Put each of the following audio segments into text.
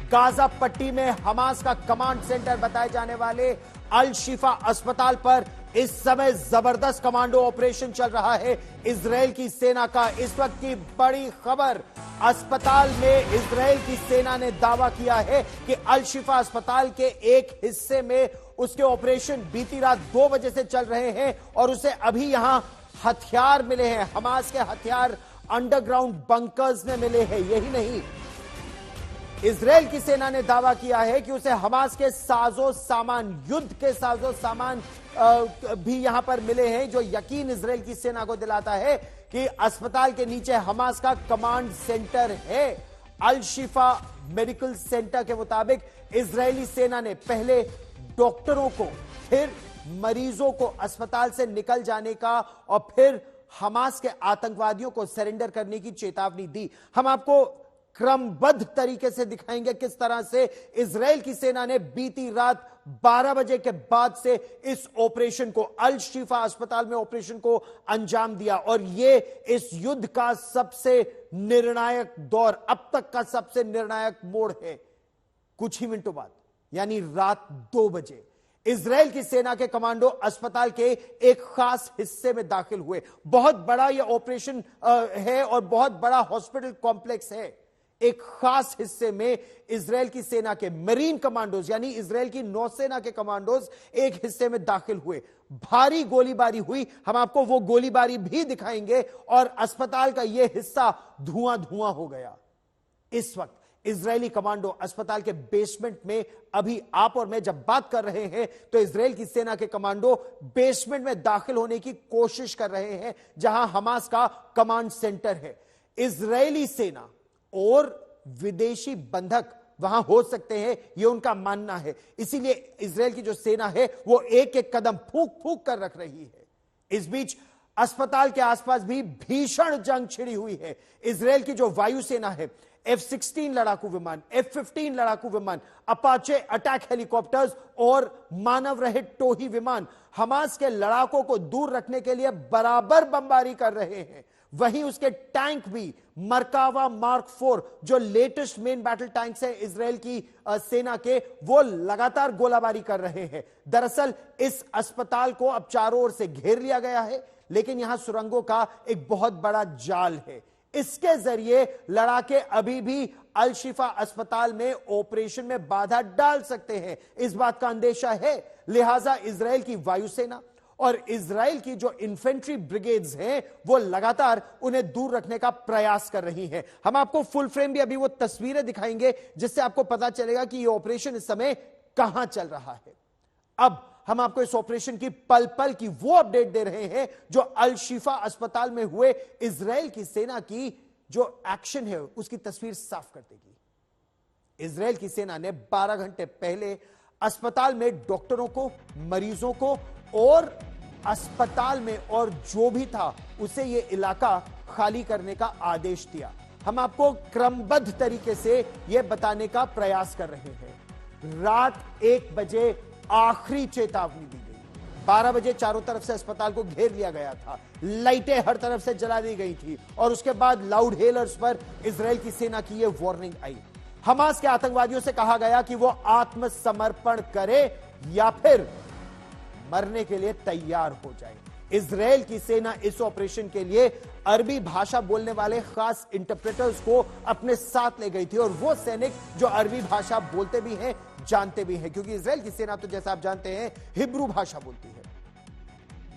Gaza पट्टी में Hamas का कमांड सेंटर बताए जाने वाले अल शिफा अस्पताल पर इस समय जबरदस्त कमांडो ऑपरेशन चल रहा है इजराइल की सेना का। इस वक्त की बड़ी खबर, अस्पताल में इजराइल की सेना ने दावा किया है कि अल शिफा अस्पताल के एक हिस्से में उसके ऑपरेशन बीती रात 2 बजे से चल रहे हैं और उसे अभी यहां हथियार मिले हैं। हमास के हथियार अंडरग्राउंड बंकर्स में मिले हैं। यही नहीं, इजराइल की सेना ने दावा किया है कि उसे हमास के साजो सामान, युद्ध के साजो सामान भी यहां पर मिले हैं, जो यकीन इजराइल की सेना को दिलाता है कि अस्पताल के नीचे हमास का कमांड सेंटर है। अल शिफा मेडिकल सेंटर के मुताबिक इजरायली सेना ने पहले डॉक्टरों को, फिर मरीजों को अस्पताल से निकल जाने का और फिर हमास के आतंकवादियों को सरेंडर करने की चेतावनी दी। हम आपको क्रमबद्ध तरीके से दिखाएंगे किस तरह से इजराइल की सेना ने बीती रात 12 बजे के बाद से इस ऑपरेशन को, अल शिफा अस्पताल में ऑपरेशन को अंजाम दिया। और यह इस युद्ध का सबसे निर्णायक दौर, अब तक का सबसे निर्णायक मोड़ है। कुछ ही मिनटों बाद यानी रात 2 बजे इजराइल की सेना के कमांडो अस्पताल के एक खास हिस्से में दाखिल हुए। बहुत बड़ा यह ऑपरेशन है और बहुत बड़ा हॉस्पिटल कॉम्प्लेक्स है। एक खास हिस्से में इजराइल की सेना के मरीन कमांडोज यानी इजराइल की नौसेना के कमांडोज एक हिस्से में दाखिल हुए। भारी गोलीबारी हुई, हम आपको वो गोलीबारी भी दिखाएंगे और अस्पताल का यह हिस्सा धुआं धुआं हो गया। इस वक्त इजरायली कमांडो अस्पताल के बेसमेंट में, अभी आप और मैं जब बात कर रहे हैं तो इजराइल की सेना के कमांडो बेसमेंट में दाखिल होने की कोशिश कर रहे हैं, जहां हमास का कमांड सेंटर है। इजरायली सेना और विदेशी बंधक वहां हो सकते हैं, यह उनका मानना है। इसीलिए इजराइल की जो सेना है वो एक एक कदम फूंक फूंक कर रख रही है। इस बीच अस्पताल के आसपास भी भीषण जंग छिड़ी हुई है। इजराइल की जो वायुसेना है, F-16 लड़ाकू विमान, F-15 लड़ाकू विमान, अपाचे अटैक हेलीकॉप्टर्स और मानव रहित टोही विमान हमास के लड़ाकों को दूर रखने के लिए बराबर बमबारी कर रहे हैं। वहीं उसके टैंक भी, मरकावा मार्क 4 जो लेटेस्ट मेन बैटल टैंक्स है इजराइल की सेना के, वो लगातार गोलाबारी कर रहे हैं। दरअसल इस अस्पताल को अब चारों ओर से घेर लिया गया है, लेकिन यहां सुरंगों का एक बहुत बड़ा जाल है। इसके जरिए लड़ाके अभी भी अल शिफा अस्पताल में ऑपरेशन में बाधा डाल सकते हैं, इस बात का अंदेशा है। लिहाजा इजराइल की वायुसेना और इजराइल की जो इन्फेंट्री ब्रिगेड्स हैं वो लगातार उन्हें दूर रखने का प्रयास कर रही हैं। हम आपको फुल फ्रेम भी अभी वो तस्वीरें दिखाएंगे जिससे आपको पता चलेगा कि यह ऑपरेशन इस समय कहां चल रहा है। अब हम आपको इस ऑपरेशन की पल पल की वो अपडेट दे रहे हैं जो अल शिफा अस्पताल में हुए इजराइल की सेना की जो एक्शन है उसकी तस्वीर साफ कर देगी। इजराइल की सेना ने 12 घंटे पहले अस्पताल में डॉक्टरों को, मरीजों को और अस्पताल में और जो भी था उसे यह इलाका खाली करने का आदेश दिया। हम आपको क्रमबद्ध तरीके से यह बताने का प्रयास कर रहे हैं। रात 1 बजे आखिरी चेतावनी दी गई। 12 बजे चारों तरफ से अस्पताल को घेर लिया गया था, लाइटें हर तरफ से जला दी गई थी और उसके बाद लाउड हेलर्स पर इजराइल की सेना की यह वार्निंग आई। हमास के आतंकवादियों से कहा गया कि वो आत्मसमर्पण करे या फिर मरने के लिए तैयार हो जाए। इजराइल की सेना इस ऑपरेशन के लिए अरबी भाषा बोलने वाले खास इंटरप्रेटर्स को अपने साथ ले गई थी और वो सैनिक जो अरबी भाषा बोलते भी हैं, जानते भी हैं, क्योंकि इजराइल की सेना तो जैसा आप जानते हैं हिब्रू भाषा बोलती है।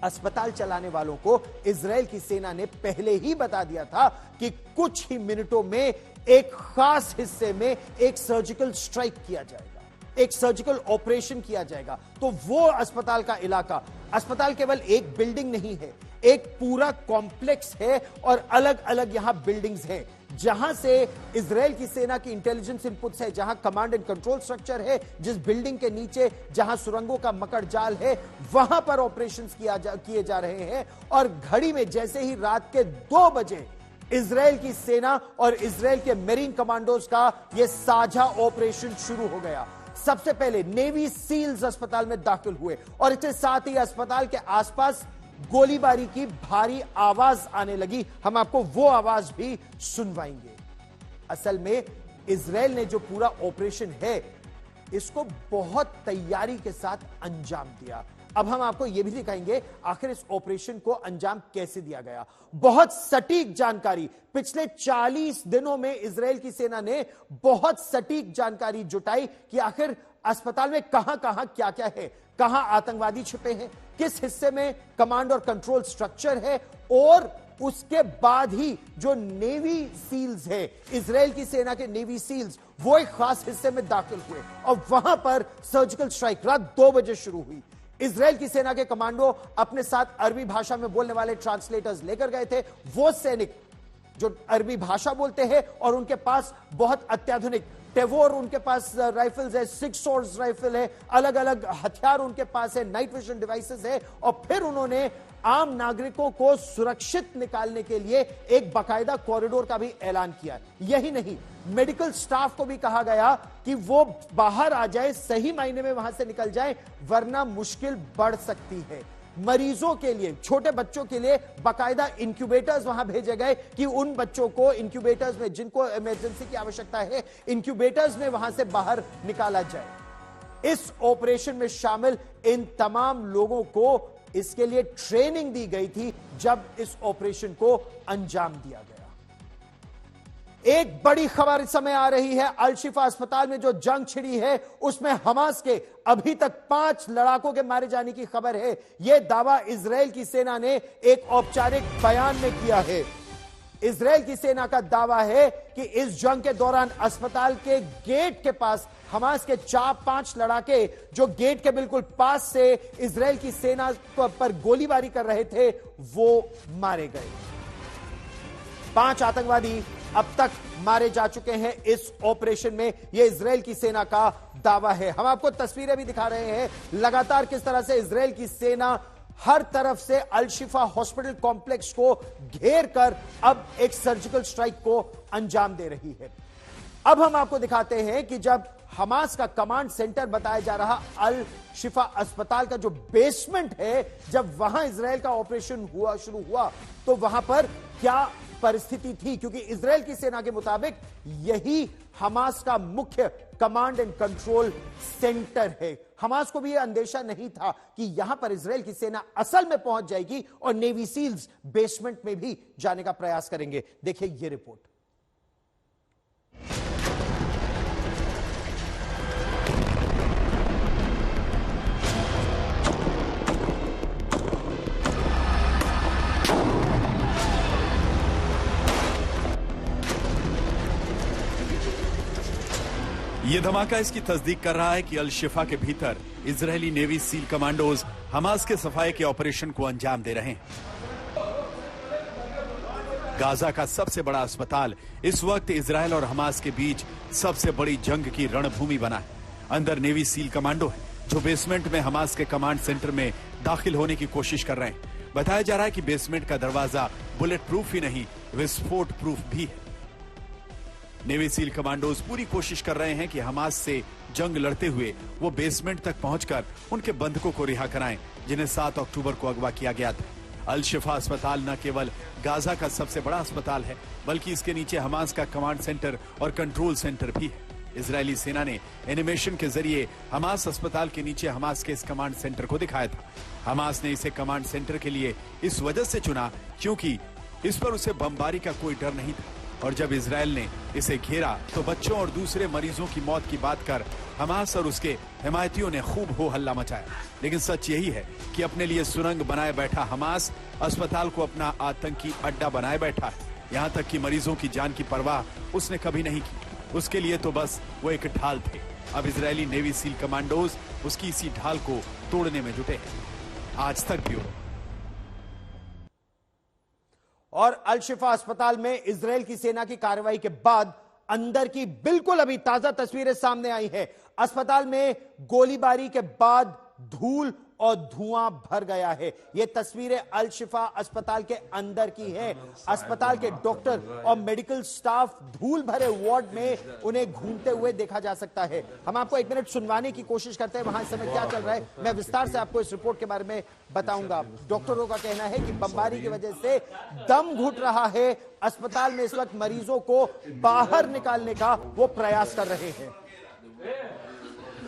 अस्पताल चलाने वालों को इजराइल की सेना ने पहले ही बता दिया था कि कुछ ही मिनटों में एक खास हिस्से में एक सर्जिकल स्ट्राइक किया जाएगा, एक सर्जिकल ऑपरेशन किया जाएगा। तो वो अस्पताल का इलाका, अस्पताल केवल एक बिल्डिंग नहीं है, एक पूरा कॉम्प्लेक्स है और अलग अलग यहां बिल्डिंग्स हैं, जहां से इजराइल की सेना की इंटेलिजेंस इनपुट्स है, जहां कमांड एंड कंट्रोल स्ट्रक्चर है, जिस बिल्डिंग के नीचे जहां सुरंगों का मकड़ जाल है, वहां पर ऑपरेशंस किए जा रहे हैं। और घड़ी में जैसे ही रात के 2 बजे इजराइल की सेना और इजराइल के मेरीन कमांडोज का यह साझा ऑपरेशन शुरू हो गया। सबसे पहले नेवी सील्स अस्पताल में दाखिल हुए और इसके साथ ही अस्पताल के आसपास गोलीबारी की भारी आवाज आने लगी। हम आपको वो आवाज भी सुनवाएंगे। असल में इजराइल ने जो पूरा ऑपरेशन है इसको बहुत तैयारी के साथ अंजाम दिया। अब हम आपको यह भी दिखाएंगे आखिर इस ऑपरेशन को अंजाम कैसे दिया गया। बहुत सटीक जानकारी पिछले 40 दिनों में इजराइल की सेना ने बहुत सटीक जानकारी जुटाई कि आखिर अस्पताल में कहां कहां क्या क्या है, कहां आतंकवादी छिपे हैं, किस हिस्से में कमांड और कंट्रोल स्ट्रक्चर है, और उसके बाद ही जो नेवी सील्स है, इजराइल की सेना के नेवी सील्स, वो एक खास हिस्से में दाखिल हुए और वहां पर सर्जिकल स्ट्राइक रात 2 बजे शुरू हुई। इजराइल की सेना के कमांडो अपने साथ अरबी भाषा में बोलने वाले ट्रांसलेटर्स लेकर गए थे। वो सैनिक जो अरबी भाषा बोलते हैं और उनके पास बहुत अत्याधुनिक टेवोर उनके पास राइफल्स है, 6 सॉर्ड्स राइफल है, अलग अलग हथियार उनके पास है, नाइट विजन डिवाइसेस है, और फिर उन्होंने आम नागरिकों को सुरक्षित निकालने के लिए एक बाकायदा कॉरिडोर का भी ऐलान किया। यही नहीं, मेडिकल स्टाफ को भी कहा गया कि वो बाहर आ जाए, सही मायने में वहां से निकल जाए, वरना मुश्किल बढ़ सकती है। मरीजों के लिए, छोटे बच्चों के लिए बाकायदा इंक्यूबेटर्स वहां भेजे गए कि उन बच्चों को इंक्यूबेटर्स में, जिनको इमरजेंसी की आवश्यकता है, इंक्यूबेटर्स में वहां से बाहर निकाला जाए। इस ऑपरेशन में शामिल इन तमाम लोगों को इसके लिए ट्रेनिंग दी गई थी जब इस ऑपरेशन को अंजाम दिया गया। एक बड़ी खबर इस समय आ रही है, अल शिफा अस्पताल में जो जंग छिड़ी है उसमें हमास के अभी तक 5 लड़ाकों के मारे जाने की खबर है। यह दावा इजराइल की सेना ने एक औपचारिक बयान में किया है। इजराइल की सेना का दावा है कि इस जंग के दौरान अस्पताल के गेट के पास हमास के 4-5 लड़ाके जो गेट के बिल्कुल पास से इजराइल की सेना पर गोलीबारी कर रहे थे, वो मारे गए। 5 आतंकवादी अब तक मारे जा चुके हैं इस ऑपरेशन में, यह इजराइल की सेना का दावा है। हम आपको तस्वीरें भी दिखा रहे हैं लगातार किस तरह से इजराइल की सेना हर तरफ से अल शिफा हॉस्पिटल कॉम्प्लेक्स को घेर कर अब एक सर्जिकल स्ट्राइक को अंजाम दे रही है। अब हम आपको दिखाते हैं कि जब हमास का कमांड सेंटर बताया जा रहा अल शिफा अस्पताल का जो बेसमेंट है, जब वहां इजराइल का ऑपरेशन शुरू हुआ तो वहां पर क्या परिस्थिति थी, क्योंकि इजराइल की सेना के मुताबिक यही हमास का मुख्य कमांड एंड कंट्रोल सेंटर है। हमास को भी यह अंदेशा नहीं था कि यहां पर इजराइल की सेना असल में पहुंच जाएगी और नेवी सील्स बेसमेंट में भी जाने का प्रयास करेंगे। देखिए यह रिपोर्ट। ये धमाका इसकी तस्दीक कर रहा है कि अल शिफा के भीतर Israeli navy seal commandos Hamas के सफाई के ऑपरेशन को अंजाम दे रहे हैं। गाजा का सबसे बड़ा अस्पताल इस वक्त इजरायल और हमास के बीच सबसे बड़ी जंग की रणभूमि बना है। अंदर नेवी सील कमांडो है जो बेसमेंट में हमास के कमांड सेंटर में दाखिल होने की कोशिश कर रहे हैं। बताया जा रहा है कि बेसमेंट का दरवाजा बुलेट प्रूफ ही नहीं, विस्फोट प्रूफ भी है। नेवी सील कमांडोज पूरी कोशिश कर रहे हैं कि हमास से जंग लड़ते हुए वो बेसमेंट तक पहुंचकर उनके बंधकों को रिहा कराएं, जिन्हें 7 अक्टूबर को अगवा किया गया था। अल शिफा अस्पताल न केवल गाजा का सबसे बड़ा अस्पताल है, बल्कि इसके नीचे हमास का कमांड सेंटर और कंट्रोल सेंटर भी है। इजरायली सेना ने एनिमेशन के जरिए हमास अस्पताल के नीचे हमास के इस कमांड सेंटर को दिखाया था। हमास ने इसे कमांड सेंटर के लिए इस वजह से चुना क्योंकि इस पर उसे बमबारी का कोई डर नहीं था, और जब इजरायल ने इसे घेरा तो बच्चों और दूसरे मरीजों की मौत की बात कर हमास और उसके हिमायतियों ने खूब हो हल्ला मचाया। लेकिन सच यही है कि अपने लिए सुरंग बनाए बैठा हमास अस्पताल को अपना आतंकी अड्डा बनाए बैठा है। यहाँ तक कि मरीजों की जान की परवाह उसने कभी नहीं की। उसके लिए तो बस वो एक ढाल थे। अब इजरायली नेवी सील कमांडोज उसकी इसी ढाल को तोड़ने में जुटे हैं। आज तक ब्यूरो। और अल शिफा अस्पताल में इजराइल की सेना की कार्रवाई के बाद अंदर की बिल्कुल अभी ताजा तस्वीरें सामने आई है। अस्पताल में गोलीबारी के बाद धूल और धुआं भर गया है। ये तस्वीरें अल शिफा अस्पताल के अंदर की हैं। अस्पताल के डॉक्टर और मेडिकल स्टाफ धूल भरे वार्ड में उन्हें घूमते हुए देखा जा सकता है। हम आपको एक मिनट सुनवाने की कोशिश करते हैं वहां इस समय क्या चल रहा है। मैं विस्तार से आपको इस रिपोर्ट के बारे में बताऊंगा। डॉक्टरों का कहना है कि बमबारी की वजह से दम घुट रहा है। अस्पताल में इस वक्त मरीजों को बाहर निकालने का वो प्रयास कर रहे हैं।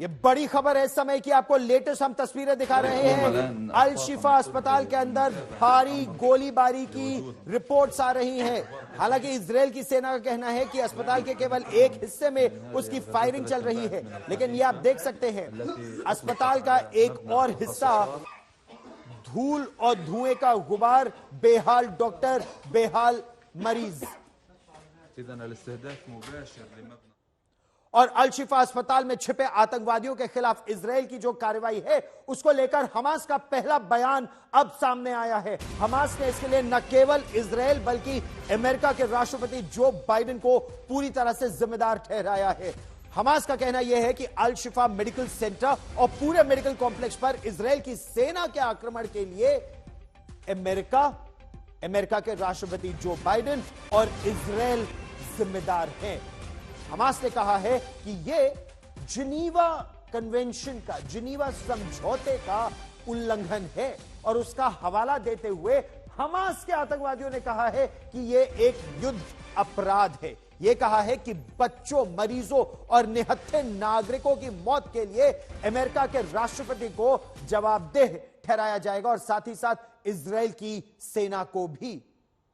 ये बड़ी खबर है इस समय की, आपको लेटेस्ट हम तस्वीरें दिखा रहे हैं। अल शिफा अस्पताल के अंदर भारी गोलीबारी की रिपोर्ट्स आ रही हैं। हालांकि इजराइल की सेना का कहना है कि अस्पताल के केवल एक हिस्से में उसकी फायरिंग चल रही है, लेकिन ये आप देख सकते हैं अस्पताल का एक और हिस्सा धूल और धुएं का गुबार, बेहाल डॉक्टर, बेहाल मरीज। और अल शिफा अस्पताल में छिपे आतंकवादियों के खिलाफ इजराइल की जो कार्रवाई है उसको लेकर हमास का पहला बयान अब सामने आया है। हमास ने इसके लिए न केवल इजराइल बल्कि अमेरिका के राष्ट्रपति जो बाइडेन को पूरी तरह से जिम्मेदार ठहराया है। हमास का कहना यह है कि अल शिफा मेडिकल सेंटर और पूरे मेडिकल कॉम्प्लेक्स पर इजराइल की सेना के आक्रमण के लिए अमेरिका के राष्ट्रपति जो बाइडेन और इजराइल जिम्मेदार हैं। हमास ने कहा है कि यह जिनीवा कन्वेंशन का, जिनीवा समझौते का उल्लंघन है और उसका हवाला देते हुए हमास के आतंकवादियों ने कहा है कि यह एक युद्ध अपराध है। यह कहा है कि बच्चों, मरीजों और निहत्थे नागरिकों की मौत के लिए अमेरिका के राष्ट्रपति को जवाबदेह ठहराया जाएगा और साथ ही साथ इजराइल की सेना को भी।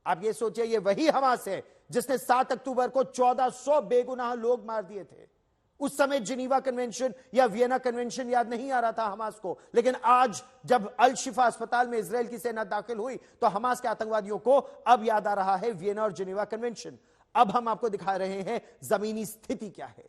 आप ये सोचिए, ये वही हमास है जिसने 7 अक्टूबर को 1400 बेगुनाह लोग मार दिए थे। उस समय जिनीवा कन्वेंशन या वियना कन्वेंशन याद नहीं आ रहा था हमास को, लेकिन आज जब अल शिफा अस्पताल में इजराइल की सेना दाखिल हुई तो हमास के आतंकवादियों को अब याद आ रहा है वियना और जिनीवा कन्वेंशन। अब हम आपको दिखा रहे हैं जमीनी स्थिति क्या है।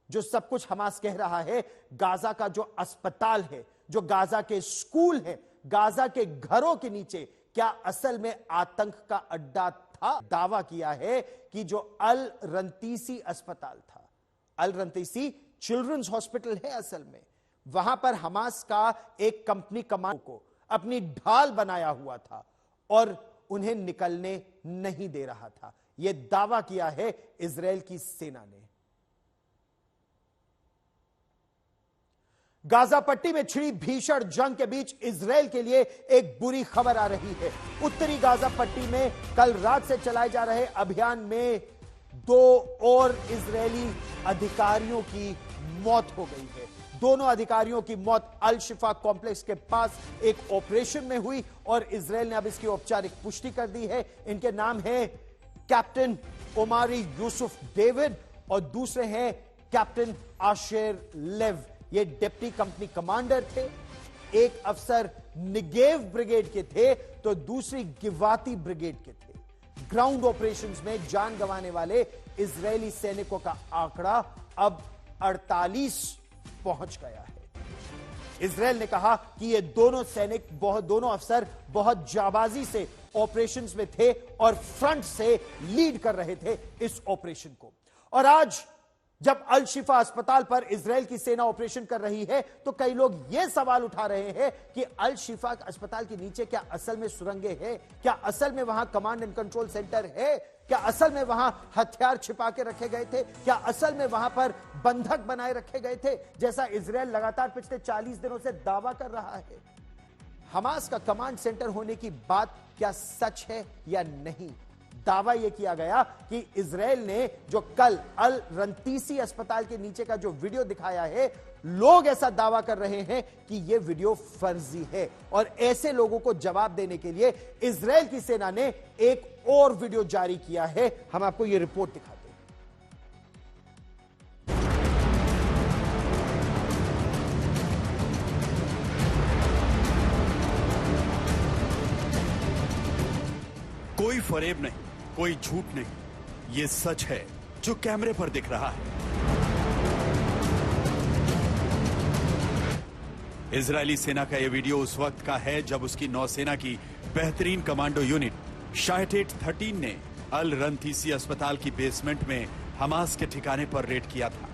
जो सब कुछ हमास कह रहा है, गाजा का जो अस्पताल है, जो गाजा के स्कूल है, गाजा के घरों के नीचे क्या असल में आतंक का अड्डा था। दावा किया है कि जो अल रंतीसी अस्पताल था, अल रंतीसी चिल्ड्रंस हॉस्पिटल है असल में, वहां पर हमास का एक कंपनी कमांडो को अपनी ढाल बनाया हुआ था और उन्हें निकलने नहीं दे रहा था। यह दावा किया है इजराइल की सेना ने। गाजा पट्टी में छिड़ी भीषण जंग के बीच इजराइल के लिए एक बुरी खबर आ रही है। उत्तरी गाजा पट्टी में कल रात से चलाए जा रहे अभियान में 2 और इजरायली अधिकारियों की मौत हो गई है। दोनों अधिकारियों की मौत अल शिफा कॉम्प्लेक्स के पास एक ऑपरेशन में हुई और इजराइल ने अब इसकी औपचारिक पुष्टि कर दी है। इनके नाम है कैप्टन ओमारी यूसुफ डेविड और दूसरे हैं कैप्टन आशेर लेव। ये डिप्टी कंपनी कमांडर थे। एक अफसर निगेव ब्रिगेड के थे तो दूसरी गिवाती ब्रिगेड के थे। ग्राउंड ऑपरेशंस में जान गंवाने वाले इजरायली सैनिकों का आंकड़ा अब 48 पहुंच गया है। इजराइल ने कहा कि ये दोनों सैनिक, दोनों अफसर बहुत जाबाजी से ऑपरेशंस में थे और फ्रंट से लीड कर रहे थे इस ऑपरेशन को। और आज जब अल शिफा अस्पताल पर इजराइल की सेना ऑपरेशन कर रही है तो कई लोग यह सवाल उठा रहे हैं कि अल शिफा अस्पताल के नीचे क्या असल में सुरंगें हैं? क्या असल में वहां कमांड एंड कंट्रोल सेंटर है? क्या असल में वहां हथियार छिपा के रखे गए थे? क्या असल में वहां पर बंधक बनाए रखे गए थे, जैसा इजराइल लगातार पिछले 40 दिनों से दावा कर रहा है? हमास का कमांड सेंटर होने की बात क्या सच है या नहीं? दावा यह किया गया कि इजराइल ने जो कल अल रंतीसी अस्पताल के नीचे का जो वीडियो दिखाया है, लोग ऐसा दावा कर रहे हैं कि यह वीडियो फर्जी है और ऐसे लोगों को जवाब देने के लिए इजराइल की सेना ने एक और वीडियो जारी किया है। हम आपको यह रिपोर्ट दिखाते हैं। कोई फरेब नहीं, कोई झूठ नहीं, यह सच है जो कैमरे पर दिख रहा है। इजरायली सेना का यह वीडियो उस वक्त का है जब उसकी नौसेना की बेहतरीन कमांडो यूनिट शाइटेट 13 ने अल रंथीसी अस्पताल की बेसमेंट में हमास के ठिकाने पर रेड किया था।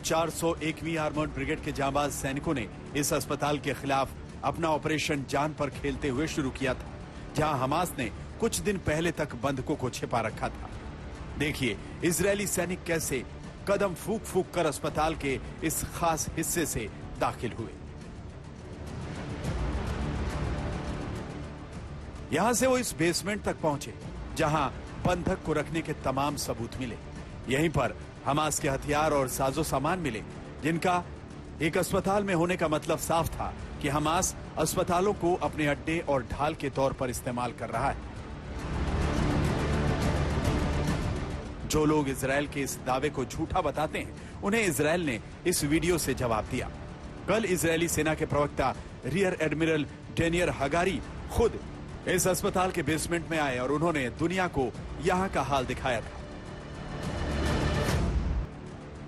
401वीं आर्मर्ड ब्रिगेड के जांबाज सैनिकों ने इस अस्पताल के खिलाफ अपना ऑपरेशन जान पर खेलते हुए शुरू किया था, जहां हमास ने कुछ दिन पहले तक बंधकों को छिपा रखा था। देखिए इजरायली सैनिक कैसे कदम फूंक फूंक कर अस्पताल के इस खास हिस्से से दाखिल हुए। यहां से वो इस बेसमेंट तक पहुंचे जहां बंधक को रखने के तमाम सबूत मिले। यहीं पर हमास के हथियार और साजो सामान मिले, जिनका एक अस्पताल में होने का मतलब साफ था कि हमास अस्पतालों को अपने अड्डे और ढाल के तौर पर इस्तेमाल कर रहा है। जो लोग इजरायल के इस दावे को झूठा बताते हैं, उन्हें इजरायल ने इस वीडियो से जवाब दिया। कल इजरायली सेना के प्रवक्ता रियर एडमिरल डेनियर हगारी खुद इस अस्पताल के बेसमेंट में आए और उन्होंने दुनिया को यहां का हाल दिखाया था।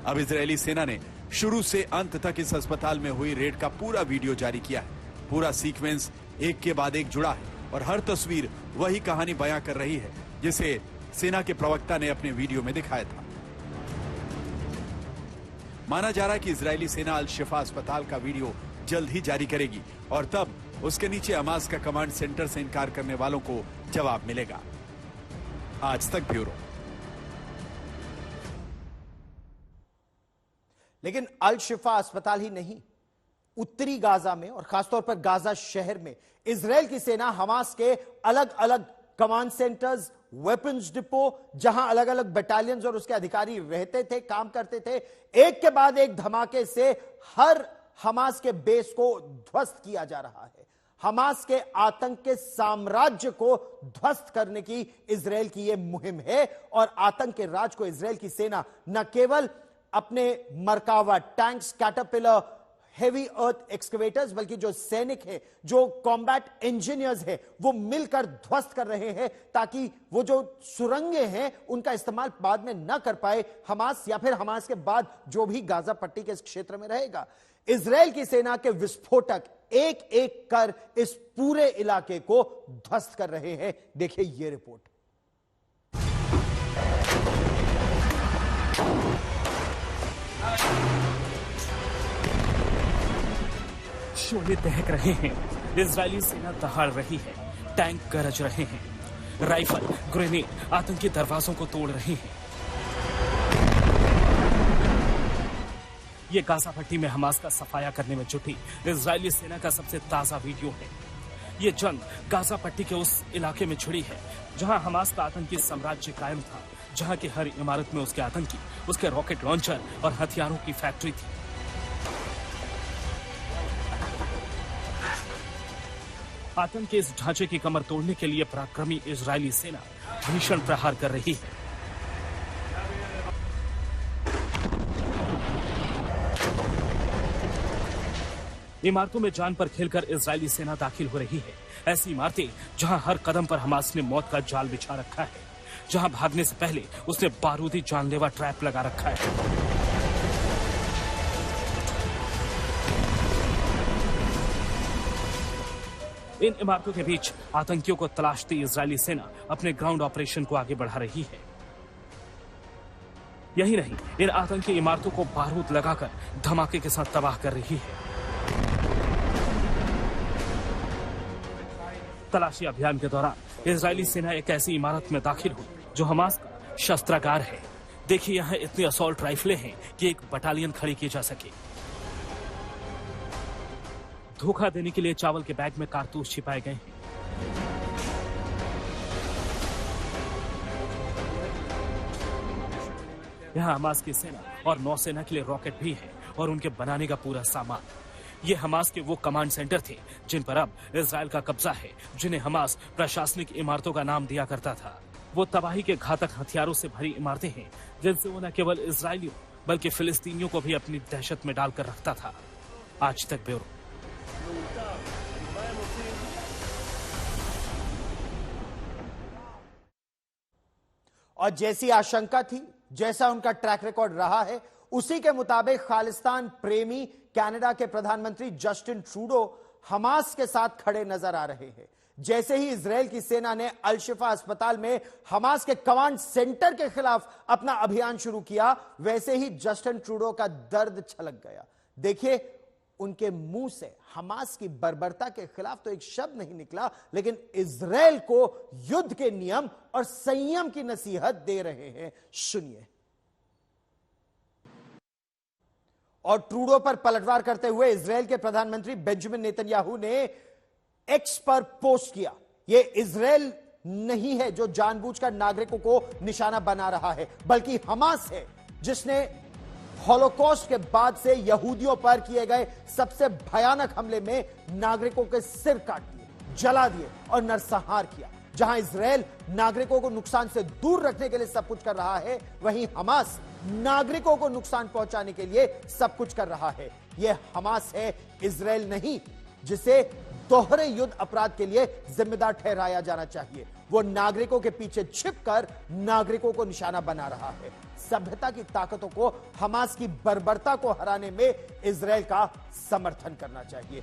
अब इजरायली सेना ने शुरू से अंत तक इस अस्पताल में हुई रेड का पूरा वीडियो जारी किया है। पूरा सीक्वेंस एक के बाद एक जुड़ा है और हर तस्वीर वही कहानी बयां कर रही है जिसे सेना के प्रवक्ता ने अपने वीडियो में दिखाया था। माना जा रहा है कि इजरायली सेना अल शिफा अस्पताल का वीडियो जल्द ही जारी करेगी और तब उसके नीचे हमास का कमांड सेंटर से इनकार करने वालों को जवाब मिलेगा। आज तक ब्यूरो। लेकिन अल शिफा अस्पताल ही नहीं, उत्तरी गाजा में और खासतौर पर गाजा शहर में इजरायल की सेना हमास के अलग अलग कमांड सेंटर्स, वेपन्स डिपो, जहां अलग अलग बटालियंस और उसके अधिकारी रहते थे, काम करते थे, एक के बाद एक धमाके से हर हमास के बेस को ध्वस्त किया जा रहा है। हमास के आतंक के साम्राज्य को ध्वस्त करने की इजरायल की यह मुहिम है और आतंक के राज को इजरायल की सेना न केवल अपने मरकावा टैंक्स, कैटरपिलर, हेवी अर्थ एक्सकेवेटर्स, बल्कि जो सैनिक हैं, जो कॉम्बैट इंजीनियर्स हैं, वो मिलकर ध्वस्त कर रहे हैं ताकि वो जो सुरंगें हैं उनका इस्तेमाल बाद में न कर पाए हमास या फिर हमास के बाद जो भी गाजा पट्टी के इस क्षेत्र में रहेगा। इजरायल की सेना के विस्फोटक एक एक कर इस पूरे इलाके को ध्वस्त कर रहे हैं। देखिए ये रिपोर्ट। शोले दहक रहे हैं, इजरायली सेना दहाड़ रही है, टैंक गरज रहे हैं, राइफल, ग्रेनेड आतंकी दरवाजों को तोड़ रहे हैं। ये गाजा पट्टी में हमास का सफाया करने में जुटी इजरायली सेना का सबसे ताजा वीडियो है। ये जंग गाजा पट्टी के उस इलाके में छिड़ी है जहां हमास का आतंकी साम्राज्य कायम था, जहां की हर इमारत में उसके आतंकी, उसके रॉकेट लॉन्चर और हथियारों की फैक्ट्री थी। आतंक के इस ढांचे की कमर तोड़ने के लिए पराक्रमी इजरायली सेना भीषण प्रहार कर रही है। इमारतों में जान पर खेलकर इजरायली सेना दाखिल हो रही है। ऐसी इमारतें जहां हर कदम पर हमास ने मौत का जाल बिछा रखा है, जहां भागने से पहले उसने बारूदी जानलेवा ट्रैप लगा रखा है। इन इमारतों के बीच आतंकियों को तलाशती इजरायली सेना अपने ग्राउंड ऑपरेशन को आगे बढ़ा रही है। यही नहीं, इन आतंकी इमारतों को बारूद लगाकर धमाके के साथ तबाह कर रही है। तलाशी अभियान के दौरान इजरायली सेना एक ऐसी इमारत में दाखिल हुई जो हमास का शस्त्रागार है। देखिए यहाँ इतनी असॉल्ट राइफलें हैं कि एक बटालियन खड़ी की जा सके। धोखा देने के लिए चावल के बैग में कारतूस छिपाए गए हैं। यहाँ हमास की सेना और नौसेना के लिए रॉकेट भी है और उनके बनाने का पूरा सामान। ये हमास के वो कमांड सेंटर थे जिन पर अब इजरायल का कब्जा है, जिन्हें हमास प्रशासनिक इमारतों का नाम दिया करता था। वो तबाही के घातक हथियारों से भरी इमारतें हैं जिनसे वो न केवल इजरायलियों बल्कि फिलिस्तीनियों को भी अपनी दहशत में डालकर रखता था। आज तक ब्यूरो। और जैसी आशंका थी, जैसा उनका ट्रैक रिकॉर्ड रहा है, उसी के मुताबिक खालिस्तान प्रेमी कनाडा के प्रधानमंत्री जस्टिन ट्रूडो हमास के साथ खड़े नजर आ रहे हैं। जैसे ही इजराइल की सेना ने अल शिफा अस्पताल में हमास के कमांड सेंटर के खिलाफ अपना अभियान शुरू किया, वैसे ही जस्टिन ट्रूडो का दर्द छलक गया। देखिए, उनके मुंह से हमास की बर्बरता के खिलाफ तो एक शब्द नहीं निकला, लेकिन इजराइल को युद्ध के नियम और संयम की नसीहत दे रहे हैं। सुनिए। और ट्रूडो पर पलटवार करते हुए इजराइल के प्रधानमंत्री बेंजामिन नेतन्याहू ने एक्स पर पोस्ट किया, यह इजराइल नहीं है जो जानबूझकर नागरिकों को निशाना बना रहा है, बल्कि हमास है जिसने हॉलोकॉस्ट के बाद से यहूदियों पर किए गए सबसे भयानक हमले में नागरिकों के सिर काट दिए, जला दिए और नरसंहार किया। जहां इजराइल नागरिकों को नुकसान से दूर रखने के लिए सब कुछ कर रहा है, वहीं हमास नागरिकों को नुकसान पहुंचाने के लिए सब कुछ कर रहा है। यह हमास है, इजराइल नहीं, जिसे दोहरे युद्ध अपराध के लिए जिम्मेदार ठहराया जाना चाहिए। वो नागरिकों के पीछे छिपकर नागरिकों को निशाना बना रहा है। सभ्यता की ताकतों को, हमास की बर्बरता को हराने में इजराइल का समर्थन करना चाहिए।